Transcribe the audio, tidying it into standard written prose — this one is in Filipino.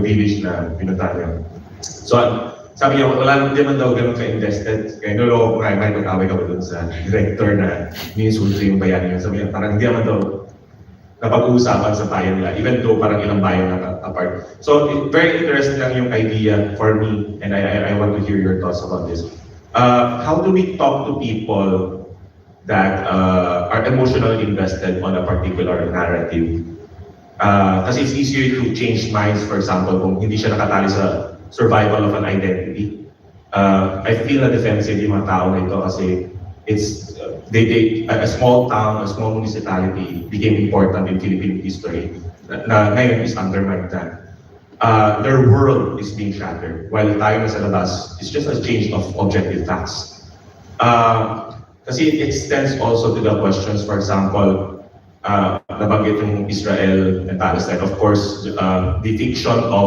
village na pinunta niya. So, sabi niya, wala naman daw ganun ka-invested. Kaya niloko ko nga, may mag-away ka ba dun sa director na niinsulto yung bayan niya. Sabi niya, parang hindi naman daw napag-uusapan sa bayan nila, even though parang ilang bayan na apart. So, very interesting lang yung idea for me, and I want to hear your thoughts about this. How do we talk to people that are emotionally invested on a particular narrative? Kasi it's easier to change minds, for example, kung hindi siya nakatali sa survival of an identity. I feel na defensive yung mga tao na ito kasi it's a small town, a small municipality became important in Philippine history na ngayon is undermined na. Their world is being shattered while tayo na sa labas is just a change of objective facts. Kasi it extends also to the questions, for example, nabanggit yung Israel and Palestine. Of course, the fiction of